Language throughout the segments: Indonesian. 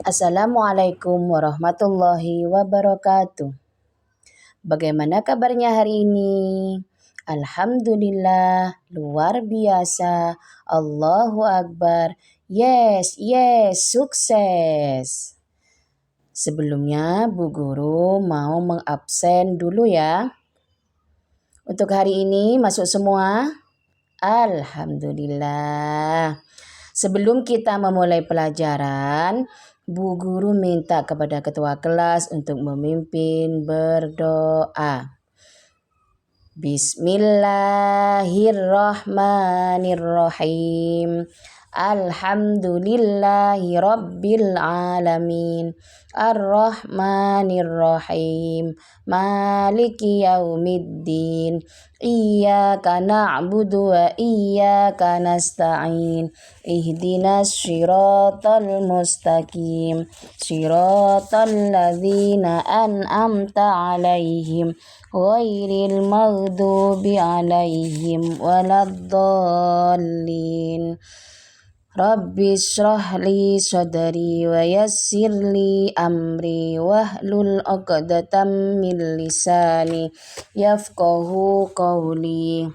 Assalamualaikum warahmatullahi wabarakatuh. Bagaimana kabarnya hari ini? Alhamdulillah, luar biasa. Allahu Akbar. Yes, sukses. Sebelumnya Bu Guru mau mengabsen dulu ya. Untuk hari ini masuk semua? Alhamdulillah. Sebelum kita memulai pelajaran, Bu Guru minta kepada ketua kelas untuk memimpin berdoa. Bismillahirrahmanirrahim. Alhamdulillahi rabbil alamin. Ar-Rahmanir-Rahim. Maliki yaumiddin. Iyyaka na'budu wa iyyaka nasta'in. Ihdinas siratal mustaqim. Siratal ladzina an'amta 'alaihim ghairil maghdubi 'alaihim waladdallin. Rabbi shrah li sadri wa yassir li amri wahlul 'uqdatam min lisani yafqahu qawli.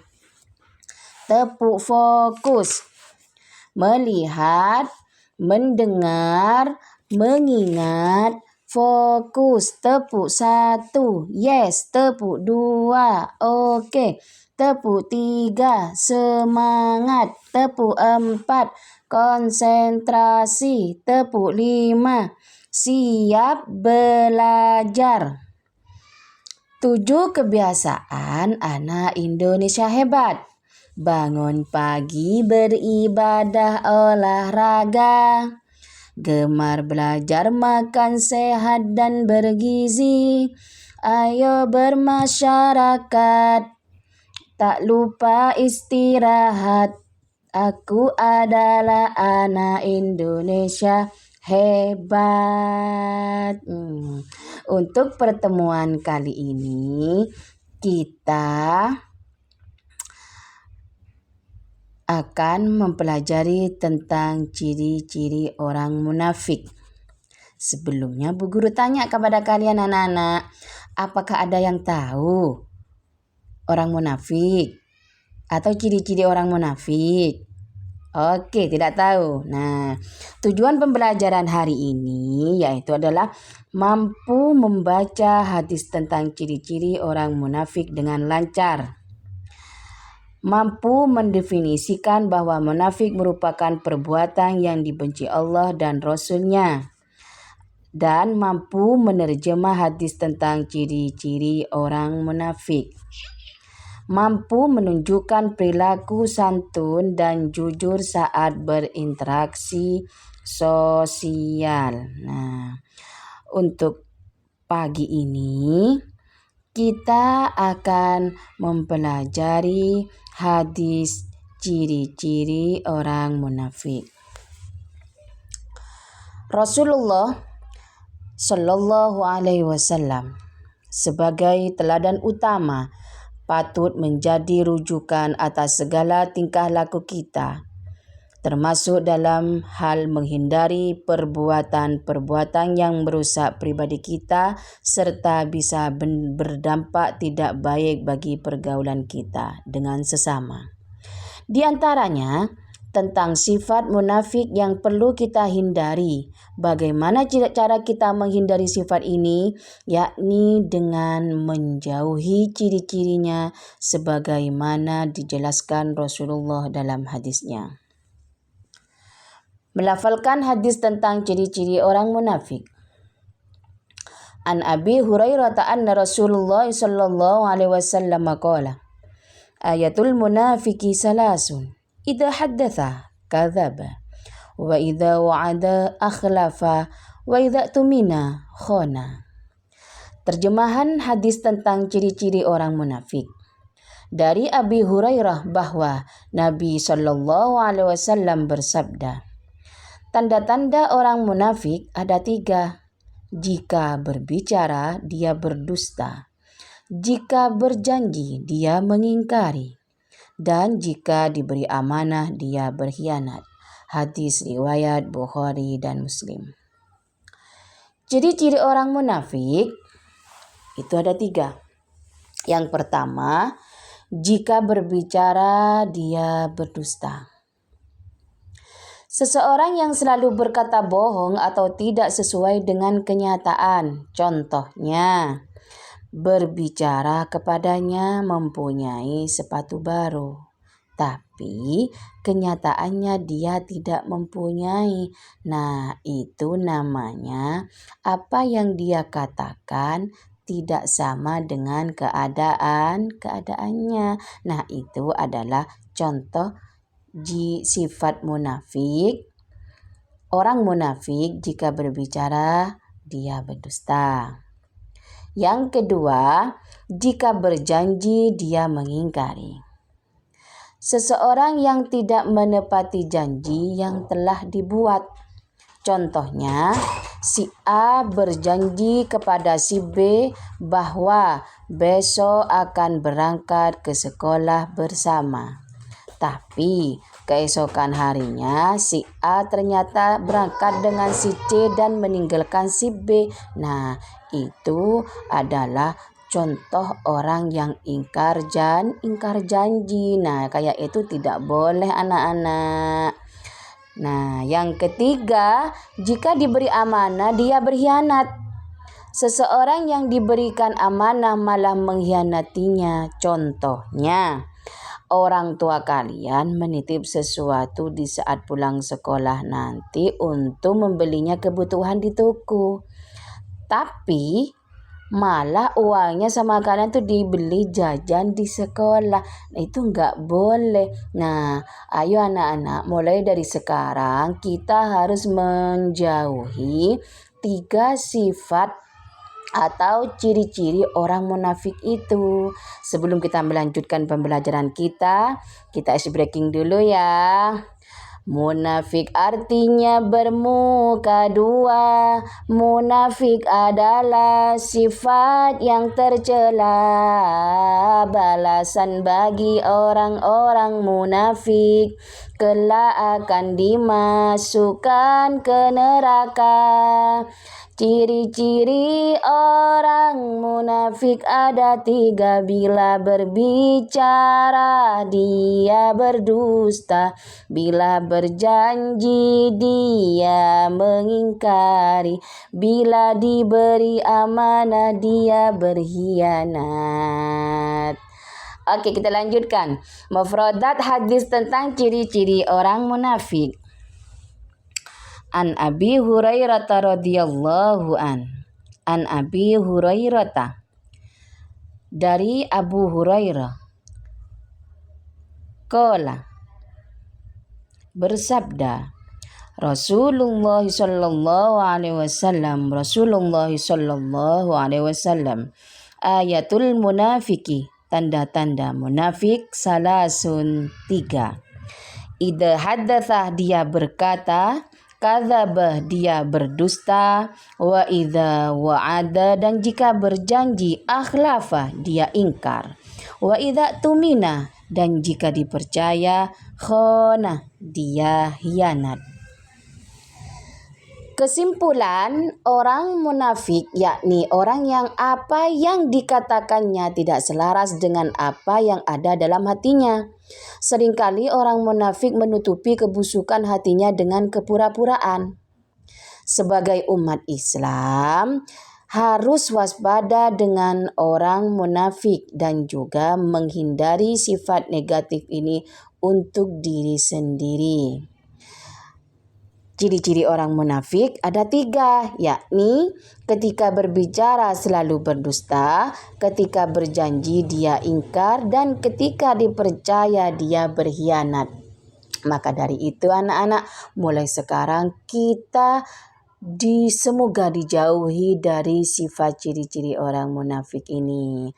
Tepuk fokus. Melihat, mendengar, mengingat, fokus. Tepuk 1, yes. Tepuk 2, oke. Tepuk 3, semangat. Tepuk 4, konsentrasi. Tepuk 5, siap belajar. 7 kebiasaan anak Indonesia hebat. Bangun pagi, beribadah, olahraga. Gemar belajar, makan sehat dan bergizi. Ayo bermasyarakat, tak lupa istirahat. Aku adalah anak Indonesia hebat. Untuk pertemuan kali ini kita akan mempelajari tentang ciri-ciri orang munafik. Sebelumnya Bu Guru tanya kepada kalian anak-anak, apakah ada yang tahu orang munafik atau ciri-ciri orang munafik? Oke, tidak tahu. Nah, tujuan pembelajaran hari ini yaitu adalah mampu membaca hadis tentang ciri-ciri orang munafik dengan lancar. Mampu mendefinisikan bahwa munafik merupakan perbuatan yang dibenci Allah dan Rasul-Nya. Dan mampu menerjemah hadis tentang ciri-ciri orang munafik. Mampu menunjukkan perilaku santun dan jujur saat berinteraksi sosial. Nah, untuk pagi ini kita akan mempelajari hadis ciri-ciri orang munafik. Rasulullah Shallallahu Alaihi Wasallam sebagai teladan utama patut menjadi rujukan atas segala tingkah laku kita, termasuk dalam hal menghindari perbuatan-perbuatan yang merusak pribadi kita serta bisa berdampak tidak baik bagi pergaulan kita dengan sesama. Di antaranya, tentang sifat munafik yang perlu kita hindari. Bagaimana cara kita menghindari sifat ini? Yakni dengan menjauhi ciri-cirinya sebagaimana dijelaskan Rasulullah dalam hadisnya. Melafalkan hadis tentang ciri-ciri orang munafik. An Abi Hurairah anna Rasulullah sallallahu alaihi wasallam qala ayatul munafiqi salasun idza haddatha kadzaba wa idza wa'ada akhlafa wa idza tumina khana. Terjemahan hadis tentang ciri-ciri orang munafik. Dari Abi Hurairah bahwa Nabi sallallahu alaihi wasallam bersabda, tanda-tanda orang munafik ada 3. Jika berbicara, dia berdusta. Jika berjanji, dia mengingkari. Dan jika diberi amanah, dia berkhianat. Hadis riwayat Bukhari dan Muslim. Ciri-ciri orang munafik itu ada 3. Yang pertama, jika berbicara dia berdusta. Seseorang yang selalu berkata bohong atau tidak sesuai dengan kenyataan. Contohnya, berbicara kepadanya mempunyai sepatu baru, tapi kenyataannya dia tidak mempunyai. Nah, itu namanya apa yang dia katakan tidak sama dengan keadaannya. Nah, itu adalah contoh sifat munafik. Orang munafik jika berbicara dia berdusta. Yang kedua, jika berjanji dia mengingkari. Seseorang yang tidak menepati janji yang telah dibuat. Contohnya, si A berjanji kepada si B bahwa besok akan berangkat ke sekolah bersama. Tapi keesokan harinya si A ternyata berangkat dengan si C dan meninggalkan si B. Nah, itu adalah contoh orang yang ingkar janji. Nah, kayak itu tidak boleh anak-anak. Nah, yang ketiga, jika diberi amanah dia berkhianat. Seseorang yang diberikan amanah malah mengkhianatinya. Contohnya, orang tua kalian menitip sesuatu di saat pulang sekolah nanti untuk membelinya kebutuhan di toko. Tapi malah uangnya sama kalian tuh dibeli jajan di sekolah. Nah, itu nggak boleh. Nah, ayo anak-anak, mulai dari sekarang kita harus menjauhi 3 sifat atau ciri-ciri orang munafik itu. Sebelum kita melanjutkan pembelajaran kita ice breaking dulu ya. Munafik artinya bermuka 2. Munafik adalah sifat yang tercela. Balasan bagi orang-orang munafik kelak akan dimasukkan ke neraka. Ciri-ciri orang munafik ada 3. Bila berbicara dia berdusta, bila berjanji dia mengingkari, bila diberi amanah dia berkhianat. Oke, kita lanjutkan. Mufradat hadis tentang ciri-ciri orang munafik. An Abi Hurairah radhiyallahu an. An Abi Hurairah, dari Abu Hurairah, qala, bersabda, Rasulullah sallallahu alaihi wasallam, ayatul munafiki, tanda-tanda munafik salasun 3. Idza haddatsah dia berkata, kadzabah dia berdusta, wa idza wa'ada dan jika berjanji, akhlafa dia ingkar, wa idza tumina dan jika dipercaya, khana dia hianat. Kesimpulan, orang munafik yakni orang yang apa yang dikatakannya tidak selaras dengan apa yang ada dalam hatinya. Seringkali orang munafik menutupi kebusukan hatinya dengan kepura-puraan. Sebagai umat Islam, harus waspada dengan orang munafik dan juga menghindari sifat negatif ini untuk diri sendiri. Ciri-ciri orang munafik ada 3, yakni ketika berbicara selalu berdusta, ketika berjanji dia ingkar, dan ketika dipercaya dia berkhianat. Maka dari itu anak-anak, mulai sekarang kita semoga dijauhi dari sifat ciri-ciri orang munafik ini.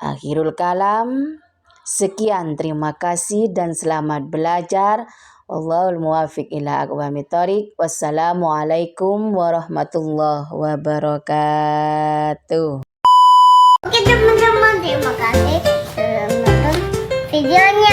Akhirul kalam, sekian, terima kasih dan selamat belajar. Allahul muwafiq ila aqwamit thoriq. Wassalamualaikum warahmatullahi wabarakatuh. Oke teman-teman, terima kasih sudah menonton videonya.